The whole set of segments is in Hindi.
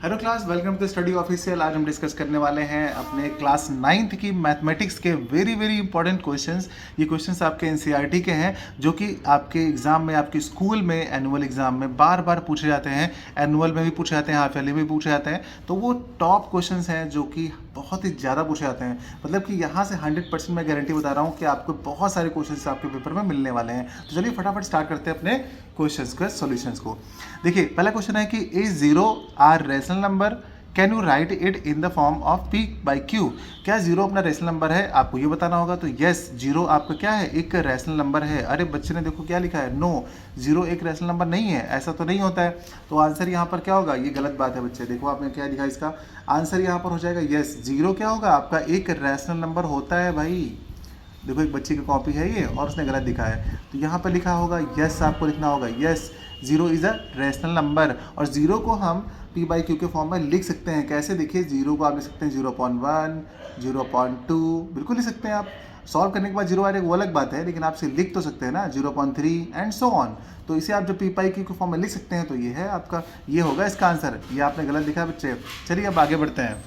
Hello class, welcome to study official. आज हम डिस्कस करने वाले हैं अपने क्लास 9th की मैथमेटिक्स के वेरी वेरी इंपॉर्टेंट क्वेश्चंस। ये क्वेश्चंस आपके एनसीईआरटी के हैं जो कि आपके एग्जाम में, आपके स्कूल में एनुअल एग्जाम में बार बार पूछे जाते हैं। एनुअल में भी पूछे जाते हैं, हाफ ईयरली में भी पूछे जाते हैं। तो वो टॉप क्वेश्चंस हैं जो कि बहुत ही ज़्यादा पूछे जाते हैं। मतलब कि यहाँ से 100% मैं गारंटी बता रहा हूँ कि आपको बहुत सारे क्वेश्चंस आपके पेपर में मिलने वाले हैं। तो चलिए फटाफट स्टार्ट करते हैं अपने क्वेश्चंस के सॉल्यूशंस को। देखिए, पहला क्वेश्चन है कि is zero are rational number, can you write it in the form of p by q. क्या जीरो अपना रेशनल नंबर है, आपको ये बताना होगा। तो यस, जीरो आपका क्या है, एक रेशनल नंबर है। अरे बच्चे ने देखो क्या लिखा है, नो, जीरो एक रेशनल नंबर नहीं है, ऐसा तो नहीं होता है। तो आंसर यहाँ पर क्या होगा, ये गलत बात है बच्चे। देखो आपने क्या लिखा, इसका आंसर यहाँ पर हो जाएगा यस, जीरो क्या होगा आपका एक रेशनल नंबर होता है भाई। देखो एक बच्चे की कॉपी है ये और उसने गलत लिखा है, तो यहाँ पर लिखा होगा यस, आपको लिखना होगा yes, zero is a rational number. और जीरो को हम पी बाई क्यू के फॉर्म में लिख सकते हैं। कैसे, देखिए जीरो को आप लिख सकते हैं 0.1, 0.2, बिल्कुल लिख सकते हैं आप। सॉल्व करने के बाद जीरो आ जाएगा वो अलग बात है, लेकिन आप इसे लिख तो सकते हैं ना, 0.3 एंड सो ऑन। तो इसे आप जो पी बाई क्यू के फॉर्म में लिख सकते हैं। तो ये है आपका, ये होगा इसका आंसर। ये आपने गलत लिखा है बच्चे। चलिए अब आगे बढ़ते हैं।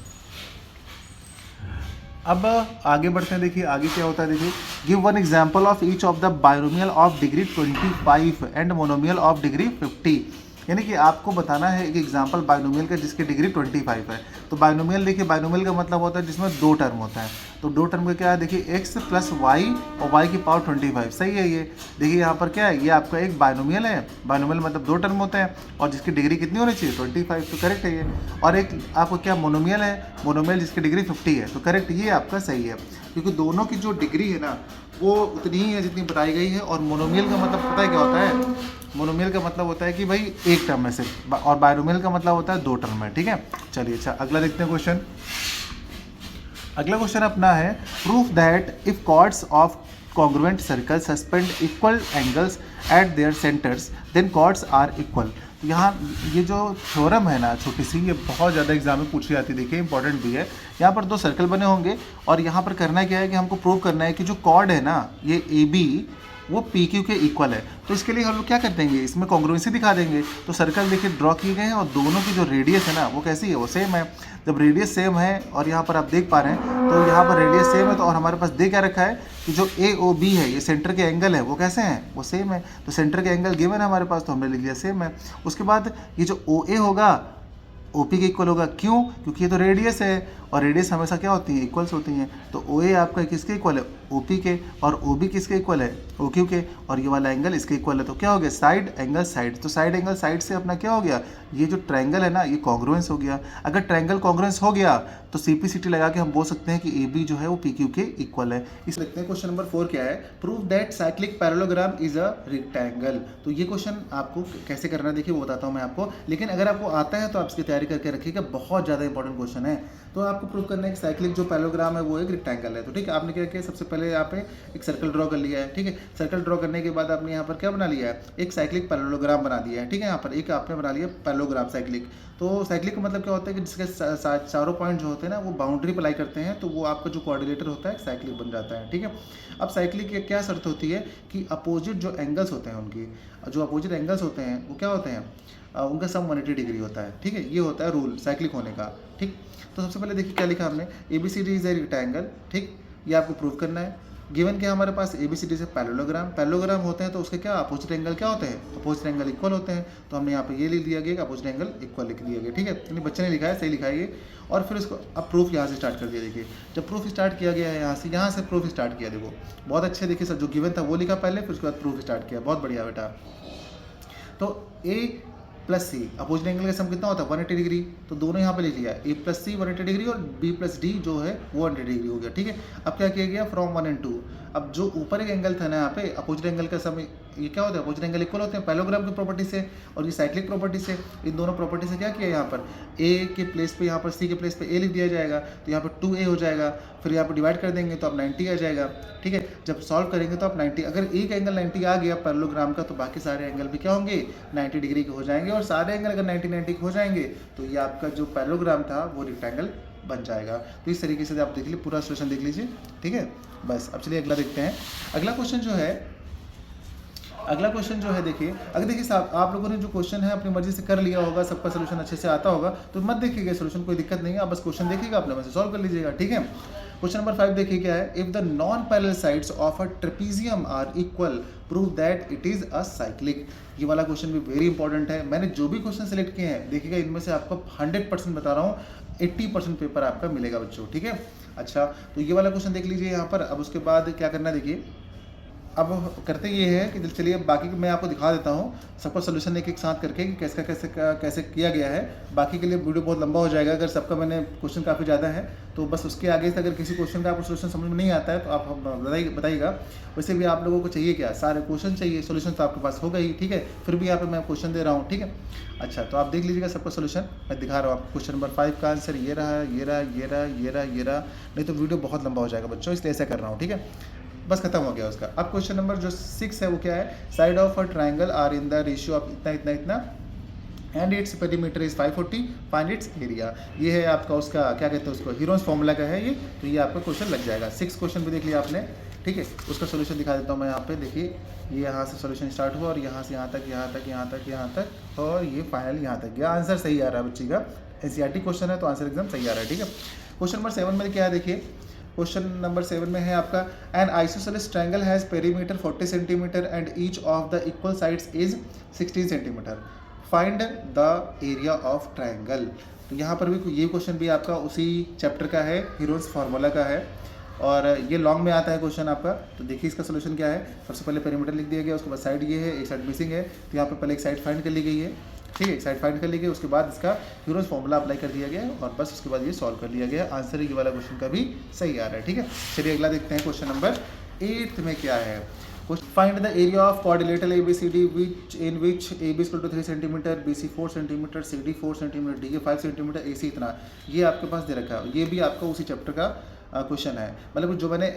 अब आगे बढ़ते हैं। देखिए आगे क्या होता है, देखिए give one example of each of the binomial of degree 25 and monomial of degree 50। यानी कि आपको बताना है एक एग्जांपल बाइनोमियल का जिसकी डिग्री 25 है। तो बाइनोमियल, देखिए बाइनोमियल का मतलब होता है जिसमें दो टर्म होता है। तो दो टर्म का क्या है, देखिए x प्लस वाई और y की पावर 25, सही है ये। देखिए यहाँ पर क्या है, ये आपका एक बाइनोमियल है। बाइनोमियल मतलब दो टर्म होते हैं और जिसकी डिग्री कितनी होनी चाहिए, 25, तो करेक्ट है ये। और एक आपको क्या मोनोमियल है, मोनोमियल जिसकी डिग्री 50 है, तो करेक्ट ये आपका सही है। क्योंकि दोनों की जो डिग्री है ना वो उतनी ही है जितनी बताई गई है। और मोनोमियल का मतलब पता है क्या होता है, मोनोमियल का मतलब होता है कि भाई एक टर्म है सिर्फ, और बाइनोमियल का मतलब होता है दो टर्म है। ठीक है, चलिए अच्छा अगला देखते हैं क्वेश्चन। अगला क्वेश्चन अपना है, prove that if chords of congruent circle subtend equal angles at their centres then chords are equal. तो यहाँ ये जो थ्योरम है ना छोटी सी, ये बहुत ज़्यादा एग्जाम में पूछी जाती है। देखिए इंपॉर्टेंट भी है। यहाँ पर दो सर्कल बने होंगे और यहाँ पर करना क्या है कि हमको प्रूव करना है कि जो कॉर्ड है ना ये ए बी वो पी क्यू के इक्वल है। तो इसके लिए हम लोग क्या कर देंगे, इसमें कॉन्ग्रुएंसी दिखा देंगे। तो सर्कल देखिए ड्रॉ किए गए हैं और दोनों की जो रेडियस है ना वो कैसी है, वो सेम है। जब रेडियस सेम है और यहाँ पर आप देख पा रहे हैं तो यहाँ पर रेडियस सेम है, तो और हमारे पास दे क्या रखा है कि जो ए ओ बी है ये सेंटर के एंगल है, वो कैसे हैं, वो सेम है। तो सेंटर के एंगल गिवन है हमारे पास, तो हमने लिख दिया सेम है। उसके बाद ये जो ओ ए होगा ओपी के इक्वल होगा, क्यों, क्योंकि ये तो रेडियस है और रेडियस हमेशा क्या होती है, इक्वल्स होती हैं। तो ओ ए आपका किसके इक्वल है, ओपी के, और ओ बी किसके इक्वल है, ओ क्यू के, और ये वाला एंगल इसके इक्वल है। तो क्या हो गया, साइड एंगल साइड। तो साइड एंगल साइड से अपना क्या हो गया, ये जो ट्रायंगल है ना ये कॉन्ग्रुएंस हो गया। अगर ट्रायंगल कॉन्ग्रुएंस हो गया तो सीपीसीटी लगा के हम बोल सकते हैं कि ए बी जो है वो पी क्यू के इक्वल है। इस देखते हैं क्वेश्चन नंबर 4 क्या है, prove that cyclic parallelogram is a rectangle. तो ये क्वेश्चन आपको कैसे करना है देखिए वो बताता हूँ मैं आपको, लेकिन अगर आपको आता है तो आप इसकी तैयारी करके रखिएगा, बहुत ज़्यादा इंपॉर्टेंट क्वेश्चन है। तो आपको प्रूव करना है कि साइक्लिक जो पैरेललोग्राम है वो एक रेक्टेंगल है। तो ठीक है, आपने क्या किया, सबसे पहले यहाँ पे एक सर्कल ड्रॉ कर लिया है। ठीक है, सर्कल ड्रॉ करने के बाद आपने यहाँ पर क्या बना लिया है, एक साइक्लिक पैरेललोग्राम बना दिया है। ठीक है, यहाँ पर एक आपने बना लिया पैरेललोग्राम साइक्लिक। तो साइक्लिक का मतलब क्या होता है कि जिसके चारों पॉइंट जो होते हैं ना वो बाउंड्री अप्लाई करते हैं, तो वो आपका जो कोऑर्डिनेटर होता है साइक्लिक बन जाता है। ठीक है, अब साइक्लिक की क्या शर्त होती है कि अपोजिट जो एंगल्स होते हैं उनकी, जो अपोजिट एंगल्स होते हैं वो क्या होते हैं, उनका सम 180 डिग्री होता है। ठीक है, ये होता है रूल साइक्लिक होने का। ठीक, तो सबसे पहले देखिए क्या लिखा हमने, A B C D is a rectangle. ठीक, ये आपको प्रूव करना है। गिवन क्या हमारे पास, ए बी सी डी से पैरेललोग्राम, पैरेललोग्राम होते हैं तो उसके क्या अपोजिट एंगल क्या होते हैं, अपोजिट एंगल इक्वल होते हैं। तो हमने यहाँ पे ये लिख दिया गया कि अपोजिट एंगल इक्वल लिख दिया गया। ठीक है, यानी बच्चे ने लिखा है, सही लिखा है ये। और फिर इसको अब प्रूफ यहाँ से स्टार्ट कर दिया। देखिए जब प्रूफ स्टार्ट किया गया है यहाँ से प्रूफ स्टार्ट किया, देखो बहुत अच्छे। देखिए सर जो गिवन था वो लिखा पहले, फिर उसके बाद प्रूफ स्टार्ट किया, बहुत बढ़िया बेटा। तो ए प्लस सी अपोजिट एंगल का सम कितना होता है, 180 डिग्री। तो दोनों यहाँ पे लिख लिया, ए प्लस सी 180 डिग्री और बी प्लस डी जो है वो 180 डिग्री हो गया। ठीक है, अब क्या किया गया, फ्रॉम 1 and 2। अब जो ऊपर एक एंगल था ना यहाँ पे अपोजिट एंगल का सम, ये क्या होता है, अपोजिट एंगल इक्वल होते हैं पैरेललोग्राम की प्रॉपर्टी से और ये साइक्लिक प्रॉपर्टी से। इन दोनों प्रॉपर्टी से क्या किया, यहाँ पर ए के प्लेस पे, यहाँ पर सी के प्लेस पे ए लिख दिया जाएगा, तो यहाँ पर 2a हो जाएगा। फिर यहाँ पर डिवाइड कर देंगे तो अब 90 आ जाएगा। ठीक है, जब सॉल्व करेंगे तो आप 90, अगर एक एंगल 90 आ गया पैरेललोग्राम का तो बाकी सारे एंगल भी क्या होंगे, 90 डिग्री के हो जाएंगे। और सारे एंगल अगर 90 के हो जाएंगे तो ये आपका जो पैरेललोग्राम था वो रेक्टेंगल बन जाएगा। तो इस तरीके से आप देख लीजिए, पूरा सोल्यूशन देख लीजिए। ठीक है, बस अब चलिए अगला देखते हैं। अगला क्वेश्चन जो है अगला क्वेश्चन जो है देखिए, अगर देखिए साहब आप लोगों ने जो क्वेश्चन है अपनी मर्जी से कर लिया होगा, सबका सोल्यूशन अच्छे से आता होगा, तो मत देखिएगा सोल्यूशन, कोई दिक्कत नहीं है, आप बस क्वेश्चन देखिएगा अपने मन से सॉल्व कर लीजिएगा, ठीक है। क्वेश्चन नंबर 5 देखिए क्या है, if the non parallel sides of a trapezium are equal prove that it is a cyclic. ये वाला क्वेश्चन भी वेरी इंपॉर्टेंट है। मैंने जो भी क्वेश्चन सेलेक्ट किए हैं देखिएगा, इनमें से आपको 100% बता रहा हूँ 80% पेपर आपका मिलेगा बच्चों, ठीक है। अच्छा, तो ये वाला क्वेश्चन देख लीजिए यहाँ पर। अब उसके बाद क्या करना है देखिए, अब करते ये है कि चलिए बाकी मैं आपको दिखा देता हूँ सबका सोल्यूशन एक एक साथ करके कि कैसे किया गया है। बाकी के लिए वीडियो बहुत लंबा हो जाएगा, अगर सबका मैंने क्वेश्चन काफ़ी ज़्यादा है तो बस उसके आगे से अगर किसी क्वेश्चन का आपको सोल्यूशन समझ में नहीं आता है तो आप बताइएगा। वैसे भी आप लोगों को चाहिए क्या, सारे क्वेश्चन चाहिए, सोल्यूशन तो आपके पास होगा ही, ठीक है। फिर भी यहाँ पे मैं क्वेश्चन दे रहा हूँ, ठीक है। अच्छा, तो आप देख लीजिएगा सबका सोल्यूशन मैं दिखा रहा हूँ आपको। क्वेश्चन नंबर 5 का आंसर ये रहा, ये रहा, ये रहा, ये रहा, ये रहा। नहीं तो वीडियो बहुत लंबा हो जाएगा बच्चों, इसलिए ऐसा कर रहा हूँ, ठीक है। बस खत्म हो गया उसका। अब क्वेश्चन नंबर जो 6 है वो क्या है, side of a triangle are in the ratio of इतना इतना इतना and its perimeter is 540, find its area. ये है आपका उसका क्या कहते हैं उसको, हीरोन्स फॉर्मूला का है ये, तो ये आपका क्वेश्चन लग जाएगा। 6 क्वेश्चन भी देख लिया आपने, ठीक है। उसका सोल्यूशन दिखा देता हूँ मैं यहाँ पे। देखिए ये यहाँ से सोल्यूशन स्टार्ट हुआ और यहाँ से यहाँ तक, यहाँ तक, यहाँ तक, यहाँ तक, और ये फाइनल यहाँ तक गया। आंसर सही आ रहा है बच्ची का, एनसीईआरटी क्वेश्चन है तो आंसर एकदम सही आ रहा है, ठीक है। क्वेश्चन नंबर 7 में क्या है देखिए, क्वेश्चन नंबर 7 में है आपका, N isosceles triangle has perimeter 40 centimetre and each of the equal sides is 16 centimetre, find the area of triangle. तो यहाँ पर भी ये क्वेश्चन भी आपका उसी चैप्टर का है, हीरोन्स फार्मूला का है, और ये लॉन्ग में आता है क्वेश्चन आपका। तो देखिए इसका सोल्यूशन क्या है, सबसे पहले पेरीमीटर लिख दिया गया, उसके बाद साइड ये है, एक साइड मिसिंग है, तो यहाँ पे पहले एक साइड फाइंड कर ली गई है, ठीक है। एक साइड फाइंड कर ली गई, उसके बाद इसका हीरोन्स फॉर्मूला अप्लाई कर दिया गया और बस उसके बाद ये सॉल्व कर लिया गया। आंसर ये वाला क्वेश्चन का भी सही आ रहा है, ठीक है। चलिए अगला देखते हैं, क्वेश्चन नंबर 8 में क्या है। Find the area of quadrilateral ABCD in which AB equal to 3 centimetre, BC 4 centimetre, CD 4 centimetre, DA 5 centimetre, AC इतना। ये आपके पास दे रखा है, ये भी आपका उसी चैप्टर का क्वेश्चन है। मतलब जो मैंने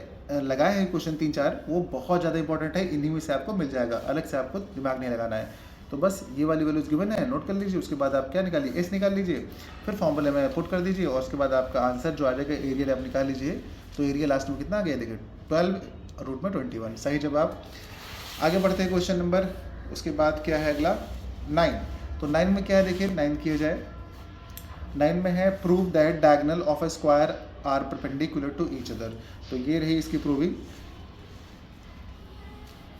लगाए हैं क्वेश्चन 3-4 वो बहुत ज़्यादा इंपॉर्टेंट है, इन्हीं में से आपको मिल जाएगा, अलग से आपको दिमाग नहीं लगाना है। तो बस ये वाली वैल्यूज गिवन है, नोट कर लीजिए। उसके बाद आप क्या निकालिए, एस निकाल लीजिए, फिर फॉर्मूले में पुट कर दीजिए और उसके बाद आपका आंसर जो आ जाएगा एरिया आप निकाल लीजिए। तो एरिया लास्ट में कितना आ गया देखिए, 12 रूट में 21, सही जवाब। आगे बढ़ते हैं क्वेश्चन नंबर, उसके बाद क्या है अगला 9। तो 9 में क्या है देखिए, 9 किया जाए। 9 में है prove that diagonal of a square are perpendicular to each other. तो ये रही इसकी प्रूविंग,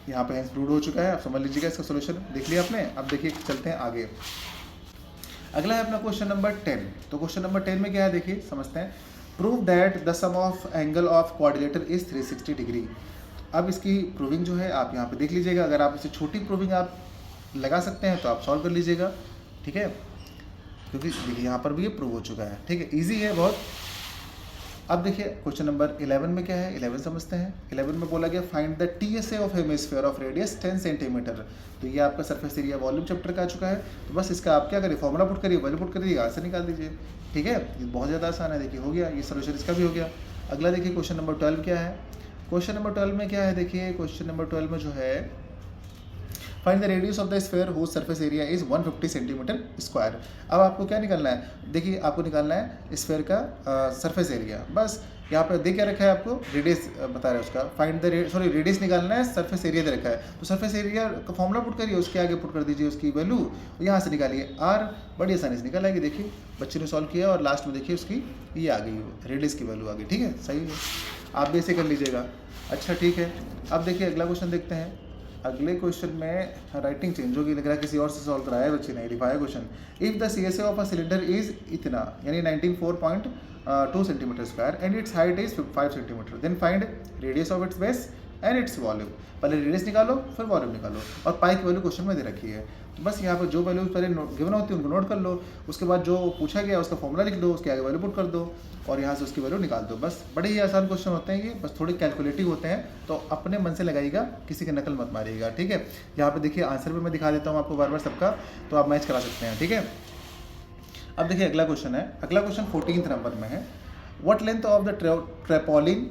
यहाँ पे प्रूव हो चुका है, आप समझ लीजिएगा इसका सोल्यूशन देख लिया आपने। अब देखिए चलते हैं आगे, अगला है अपना क्वेश्चन नंबर 10। तो क्वेश्चन नंबर 10 में क्या है देखिए, समझते हैं। Prove that the sum of angle of quadrilateral is 360 degree. अब इसकी प्रूविंग जो है आप यहाँ पे देख लीजिएगा, अगर आप इसे छोटी प्रूविंग आप लगा सकते हैं तो आप सॉल्व कर लीजिएगा, ठीक है, क्योंकि देखिए यहाँ पर भी ये प्रूव हो चुका है, ठीक है, ईजी है बहुत। अब देखिए क्वेश्चन नंबर 11 में क्या है, 11 समझते हैं। 11 में बोला गया find the TSA of hemisphere of radius 10 centimetre. तो ये आपका सरफेस एरिया वॉल्यूम चैप्टर का आ चुका है। तो बस इसका आप क्या करिए, फॉर्मूला पुट करिए, वैल्यू पुट करिए, आंसर निकाल दीजिए, ठीक है। ये बहुत ज़्यादा आसान है, देखिए हो गया, ये सोल्यूशन इसका भी हो गया। अगला देखिए क्वेश्चन नंबर 12 क्या है। क्वेश्चन नंबर 12 में क्या है देखिए, क्वेश्चन नंबर 12 में जो है find the radius of the sphere whose surface area is 150 centimetre square. अब आपको क्या निकालना है, देखिए आपको निकालना है स्फीयर का सरफेस एरिया। बस यहाँ पर दे क्या रखा है आपको, रेडियस बता रहा है उसका, फाइंड द रेडियस निकालना है, सरफेस एरिया दे रखा है। तो सरफेस एरिया का फॉर्मूला पुट करिए, उसके आगे पुट कर दीजिए उसकी वैल्यू, यहाँ से निकालिए आर, बड़ी आसानी से निकल आएगी। देखिए बच्चे ने सॉल्व किया और लास्ट में देखिए उसकी ये आ गई, रेडियस की वैल्यू आ गई, ठीक है, सही है, आप भी ऐसे कर लीजिएगा। अच्छा ठीक है, अब देखिए अगला क्वेश्चन देखते हैं। अगले क्वेश्चन में राइटिंग चेंज होगी, लग रहा है किसी और से सॉल्व कराया बच्चे ने, लिखा है question. If the CSA of a cylinder is इतना, यानी 94.2 centimetre square and its height is 5 centimetre, then find radius of its base and its volume. पहले रेडियस निकालो फिर वॉल्यूम निकालो, और पाई की वैल्यू क्वेश्चन में दे रखी है। तो बस यहाँ पर जो वैल्यू पहले गिवन होती है उनको नोट कर लो, उसके बाद जो पूछा गया उसका फॉर्मूला लिख दो, उसके आगे वैल्यू पुट कर दो और यहाँ से उसकी वैल्यू निकाल दो। बस बड़े ही आसान क्वेश्चन होते हैं ये, बस थोड़े कैलकुलेटिव होते हैं, तो अपने मन से लगाइएगा, किसी की नकल मत मारिएगा, ठीक है। यहाँ पे देखिए आंसर भी मैं दिखा देता हूँ आपको बार बार सबका, तो आप मैच करा सकते हैं, ठीक है। अब देखिए अगला क्वेश्चन है, अगला क्वेश्चन 14 नंबर में है। What length of the trampoline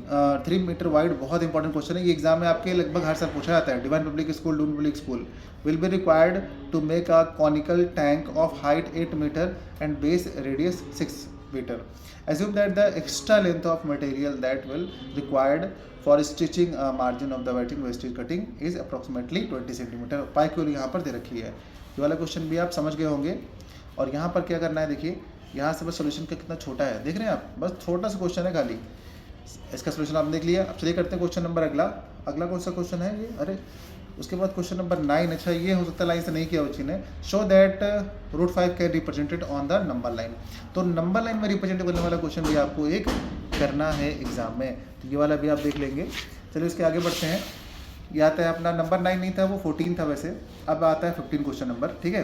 3 metre wide, बहुत इंपॉर्टेंट क्वेश्चन है ये, एग्जाम में आपके लगभग हर साल पूछा जाता है। Divine public school, Doon public school will be required to make a conical tank of height 8 metre and base radius 6 metre. Assume that the extra length of material that will required for stitching margin of the waiting wastage cutting is approximately 20 centimetre. Pi की वैल्यू यहाँ पर दे रखी है। ये वाला क्वेश्चन भी आप समझ गए होंगे। और यहाँ पर क्या करना है, देखिए यहाँ से बस सोल्यूशन का कितना छोटा है, देख रहे हैं आप, बस छोटा सा क्वेश्चन है खाली। इसका सोल्यूशन आपने देख लिया। अब चलिए करते हैं क्वेश्चन नंबर अगला कौन सा क्वेश्चन है ये, अरे उसके बाद क्वेश्चन नंबर 9। अच्छा ये हो सकता है लाइन से नहीं किया बच्ची ने। Show that √5 can represented on the number line. तो नंबर लाइन में रिप्रेजेंट करने वाला क्वेश्चन भी आपको एक करना है एग्जाम में, तो ये वाला भी आप देख लेंगे। चलिए उसके आगे बढ़ते हैं। ये आता है अपना नंबर 9 नहीं था, वो 14 था वैसे। अब आता है 15 क्वेश्चन नंबर, ठीक है।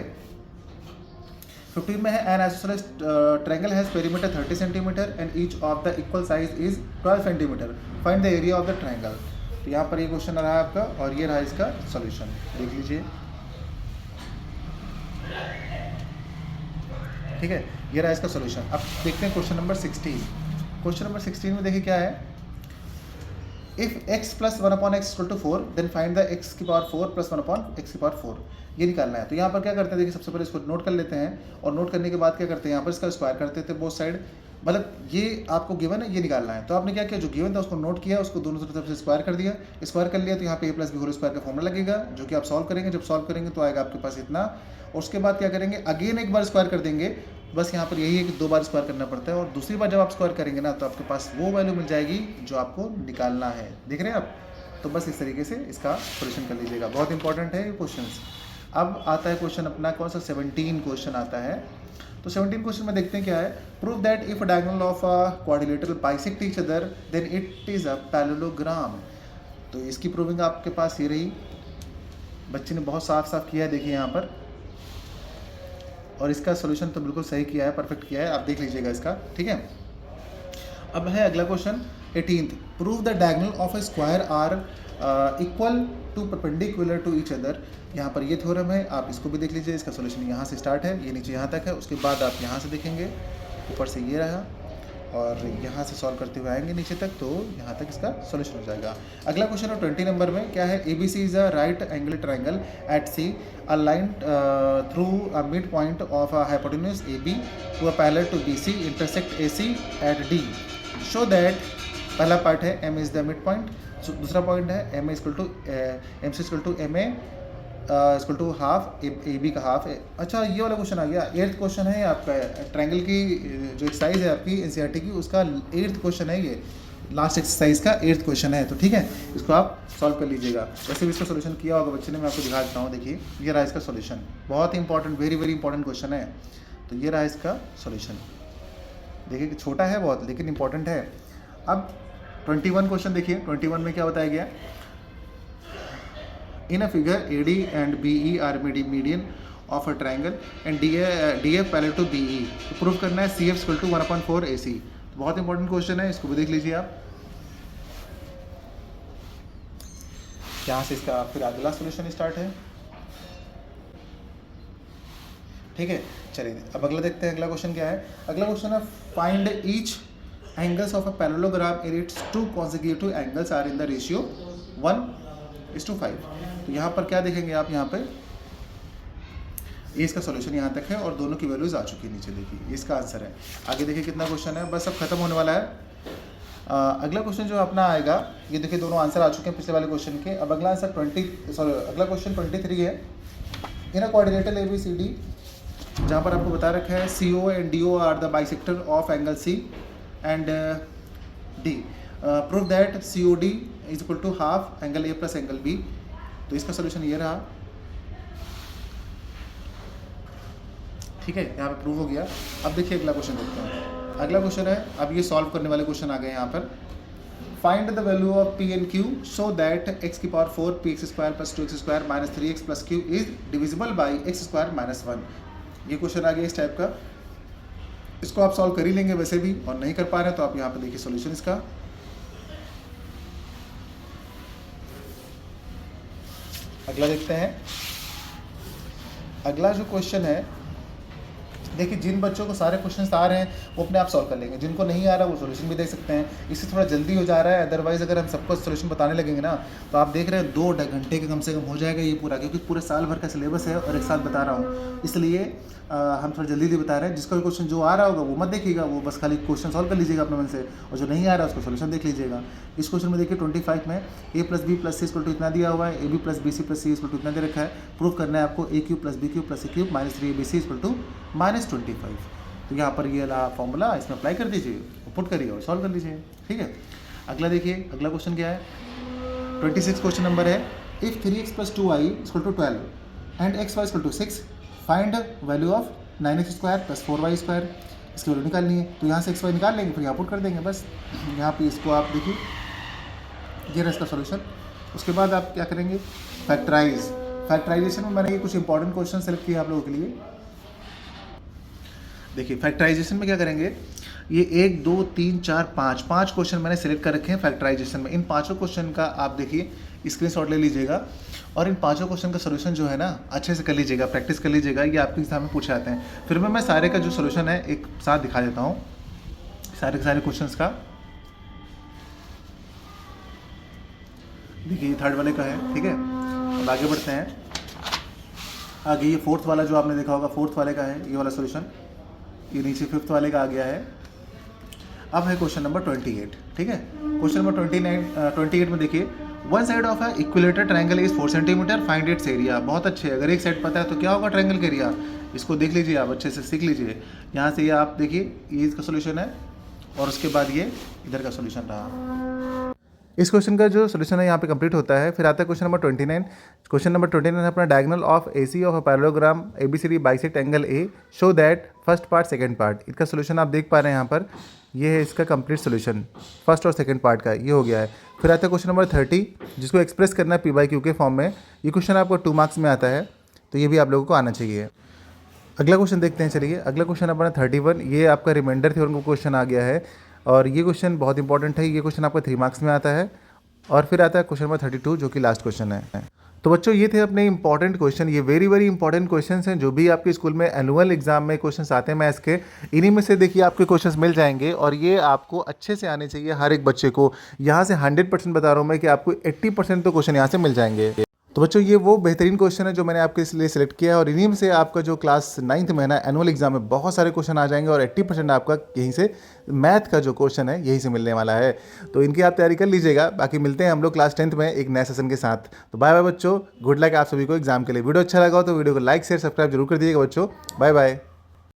15 में है N isosceles triangle has perimeter 30 centimetre and each of the equal size is 12 centimetre, find the area of the triangle. तो यहाँ पर ये क्वेश्चन रहा है आपका और ये रहा इसका सॉल्यूशन, देख लीजिए, ठीक है। ये रहा इसका सॉल्यूशन। अब देखते हैं क्वेश्चन नंबर 16। क्वेश्चन नंबर 16 में देखिए क्या है, if x plus 1/x equal to 4 then find the x की पावर 4 प्लस 1/x की पावर 4, ये निकालना है। तो यहाँ पर क्या करते हैं, देखिए सबसे पहले इसको नोट कर लेते हैं और नोट करने के बाद क्या करते हैं, यहाँ पर इसका स्क्वायर करते थे बोथ साइड, मतलब ये आपको गिवन है, ये निकालना है। तो आपने क्या किया, जो गिवन था उसको नोट किया, उसको दोनों तरफ से स्क्वायर कर दिया। स्क्वायर कर लिया तो यहाँ पे a plus B whole square का फॉर्मूला लगेगा, जो कि आप सॉल्व करेंगे। जब सॉल्व करेंगे तो आएगा आपके पास इतना, और उसके बाद क्या करेंगे, अगेन एक बार स्क्वायर कर देंगे। बस यहाँ पर यही है कि 2 बार स्क्वायर करना पड़ता है, और दूसरी बार जब आप स्क्वायर करेंगे ना तो आपके पास वो वैल्यू मिल जाएगी जो आपको निकालना है, देख रहे हैं आप। तो बस इस तरीके से इसका सोल्यूशन कर लीजिएगा, बहुत इंपॉर्टेंट है ये क्वेश्चंस। अब आता है क्वेश्चन अपना कौन सा, 17 क्वेश्चन आता है। तो 17 क्वेश्चन में देखते हैं क्या है, prove that if diagonal of a quadrilateral bisect each other than it is a parallelogram. तो इसकी प्रूविंग आपके पास ये रही, बच्चे ने बहुत साफ साफ किया है, देखिए यहाँ पर, और इसका सोल्यूशन तो बिल्कुल सही किया है, परफेक्ट किया है, आप देख लीजिएगा इसका, ठीक है। अब है अगला question 18th, prove the diagonal of a square are equal to perpendicular to each other. यहाँ पर ये थ्योरम है, आप इसको भी देख लीजिए। इसका सोल्यूशन यहाँ से स्टार्ट है, ये नीचे यहाँ तक है, उसके बाद आप यहाँ से देखेंगे, ऊपर से ये रहा, और यहाँ से सॉल्व करते हुए आएंगे नीचे तक, तो यहाँ तक इसका सोल्यूशन हो जाएगा। अगला क्वेश्चन है 20 नंबर में, क्या है, ABC is a right angle triangle at C, a line through a midpoint of a hypotenuse AB to a parallel to BC intersect AC at D. Show that, पहला पार्ट है M is the midpoint, दूसरा पॉइंट है M equal to MC equal to MA equal to half AB का हाफ। अच्छा ये वाला क्वेश्चन आ गया, 8th क्वेश्चन है आपका, ट्रायंगल की जो एक्सरसाइज है आपकी NCERT की, उसका 8th क्वेश्चन है, ये लास्ट एक्सरसाइज का 8th क्वेश्चन है। तो ठीक है, इसको आप सॉल्व कर लीजिएगा। वैसे भी इसका सोल्यूशन किया होगा बच्चे ने, मैं आपको दिखा देता हूँ। देखिए ये रहा इसका सोल्यूशन, बहुत ही important, very very important question है। तो ये रहा इसका सोल्यूशन, देखिए छोटा है बहुत लेकिन इंपॉर्टेंट है। अब 21 क्वेश्चन देखिए, 21 में क्या बताया गया, in a figure AD and BE are median of a triangle and DF parallel to BE। तो प्रूव करना है CF इक्वल टू 1/4 AC। बहुत इंपॉर्टेंट क्वेश्चन है, इसको भी देख लीजिए आप। यहाँ से इसका फिर अगला सॉल्यूशन स्टार्ट है, ठीक है। चलिए अब अगला देखते हैं, अगला क्वेश्चन क्या है। अगला क्वेश्चन है, find each angles of a parallelogram in its 2 consecutive angles are in the ratio 1:5। तो यहाँ पर क्या देखेंगे आप, यहाँ पे ये इसका सॉल्यूशन यहाँ तक है और दोनों की वैल्यूज आ चुकी है नीचे, देखिए इसका आंसर है। आगे देखिए कितना क्वेश्चन है, बस अब खत्म होने वाला है। अगला क्वेश्चन जो अपना आएगा, ये देखिए दोनों आंसर आ चुके हैं पिछले वाले क्वेश्चन के। अब अगला आंसर अगला क्वेश्चन 23 है, इन अ क्वाड्रिलेटरल ABCD, जहाँ पर आपको बता रखा है CO and DO are the bisector of angle C and D। Prove that COD is equal to half angle A plus angle B। तो इसका सोल्यूशन ये रहा, ठीक है, यहाँ पे प्रूव हो गया। अब देखिए अगला क्वेश्चन देखते हैं। अगला क्वेश्चन है, अब ये सॉल्व करने वाले क्वेश्चन आ गए यहाँ पर। Find the value of P and Q so that x की power 4 px square plus 2x square minus 3x plus Q is divisible by x square minus 1। ये क्वेश्चन आ गया इस टाइप का, इसको आप सॉल्व कर ही लेंगे वैसे भी, और नहीं कर पा रहे हैं तो आप यहाँ पे देखिए सोल्यूशन इसका। अगला देखते हैं। अगला जो क्वेश्चन है, देखिए जिन बच्चों को सारे क्वेश्चंस आ रहे हैं वो अपने आप सॉल्व कर लेंगे, जिनको नहीं आ रहा वो सोल्यूशन भी देख सकते हैं। इससे थोड़ा जल्दी हो जा रहा है, अदरवाइज अगर हम सबको सोल्यूशन बताने लगेंगे ना तो आप देख रहे हैं 2 घंटे के कम से कम हो जाएगा ये पूरा, क्योंकि पूरे साल भर का सिलेबस है और एक साथ बता रहा हूँ, इसलिए हम थोड़ा जल्दी जल्दी बता रहे हैं। जिसका क्वेश्चन जो आ रहा होगा वो मत देखिएगा, वो बस खाली क्वेश्चन सॉल्व कर लीजिएगा अपने मन से, और जो नहीं आ रहा है उसका सोल्यूशन देख लीजिएगा। इस क्वेश्चन में देखिए 25 में a plus B plus C equal to इतना दिया हुआ है, A B plus B C plus C equal to इतना दे रखा है। प्रूफ करना है आपको A cube plus B cube plus C cube minus 3abc equal to -25। तो यहाँ पर ये फॉर्मूला इसमें अप्लाई कर दीजिए, पुट करिए और सॉल्व कर लीजिए, ठीक है। अगला देखिए, अगला क्वेश्चन क्या है, 26 क्वेश्चन नंबर है। If 3x plus 2y equal to 12 and xy equal to 6 find value of 9x square plus 4y square. इसकी वैल्यू निकालनी है, तो यहाँ से xy निकाल लेंगे, फिर यहाँ पुट कर देंगे बस। यहाँ पे इसको आप देखिए, ये रहा इसका सॉल्यूशन। उसके बाद आप क्या करेंगे, फैक्टराइजेशन में मैंने ये कुछ इंपॉर्टेंट क्वेश्चन सेलेक्ट किए आप लोगों के लिए। देखिए फैक्टराइजेशन में क्या करेंगे, ये 1 2 3 4 5 क्वेश्चन मैंने सेलेक्ट कर रखे हैं फैक्टराइजेशन में। इन पांचों क्वेश्चन का आप देखिए स्क्रीनशॉट ले लीजिएगा, और इन पांचों क्वेश्चन का सोल्यूशन जो है ना अच्छे से कर लीजिएगा, प्रैक्टिस कर लीजिएगा। ये आपके एग्जाम में पूछे जाते हैं। फिर मैं सारे का जो सोल्यूशन है एक साथ दिखा देता हूँ, सारे के सारे क्वेश्चन का। देखिए ये 3rd वाले का है, ठीक है। अब आगे बढ़ते हैं, आगे ये 4th वाला जो आपने देखा होगा 4th वाले का है ये वाला सोल्यूशन। ये नीचे 5th वाले का आ गया है। अब है क्वेश्चन नंबर 28, ठीक है। क्वेश्चन नंबर 28 में देखिए, one side of A equilateral triangle is 4 centimetre, find its area. बहुत अच्छे, अगर एक साइड पता है तो क्या होगा ट्रायंगल का एरिया, इसको देख लीजिए आप, अच्छे से सीख लीजिए। यहाँ से ये आप देखिए, ये इसका सोल्यूशन है, और उसके बाद ये इधर का सोल्यूशन रहा। इस क्वेश्चन का जो सोल्यूशन है यहाँ पे कंप्लीट होता है। फिर आता है क्वेश्चन नंबर 29। क्वेश्चन नंबर 29 है अपना, diagonal of AC of a parallelogram ABCD bisect angle A, show that first part second part. इसका सोल्यूशन आप देख पा रहे हैं यहाँ पर, ये है इसका कंप्लीट सोल्यूशन, फर्स्ट और सेकंड पार्ट का, ये हो गया है। फिर आता है क्वेश्चन नंबर 30, जिसको एक्सप्रेस करना है P/Q के फॉर्म में। ये क्वेश्चन आपको 2 मार्क्स में आता है, तो ये भी आप लोगों को आना चाहिए। अगला क्वेश्चन देखते हैं, चलिए। अगला क्वेश्चन अपना 31, ये आपका रिमाइंडर थ्योरम का क्वेश्चन आ गया है, और ये क्वेश्चन बहुत इंपॉर्टेंट है। ये क्वेश्चन आपका 3 मार्क्स में आता है। और फिर आता है क्वेश्चन नंबर 32, जो कि लास्ट क्वेश्चन है। तो बच्चों ये थे अपने इंपॉर्टेंट क्वेश्चन, ये वेरी इंपॉर्टेंट क्वेश्चंस हैं जो भी आपके स्कूल में एनुअल एग्जाम में क्वेश्चंस आते हैं मैथ्स के। इन्हीं में से देखिए आपके क्वेश्चंस मिल जाएंगे, और ये आपको अच्छे से आने चाहिए हर एक बच्चे को। यहाँ से 100% बता रहा हूँ मैं कि आपको 80% तो क्वेश्चन यहाँ से मिल जाएंगे। तो बच्चों ये वो बेहतरीन क्वेश्चन है जो मैंने आपके लिए सिलेक्ट किया है, और इन्हीं में से आपका जो क्लास 9th में है ना एनुअल एग्जाम में बहुत सारे क्वेश्चन आ जाएंगे, और 80% आपका यहीं से मैथ का जो क्वेश्चन है यहीं से मिलने वाला है। तो इनकी आप तैयारी कर लीजिएगा। बाकी मिलते हैं हम लोग क्लास 10th में एक नए सेशन के साथ। तो बाय बाय बच्चों, गुड लक आप सभी को एग्जाम के लिए। वीडियो अच्छा लगा हो तो वीडियो को लाइक शेयर सब्सक्राइब जरूर कर दीजिएगा बच्चों। Bye bye.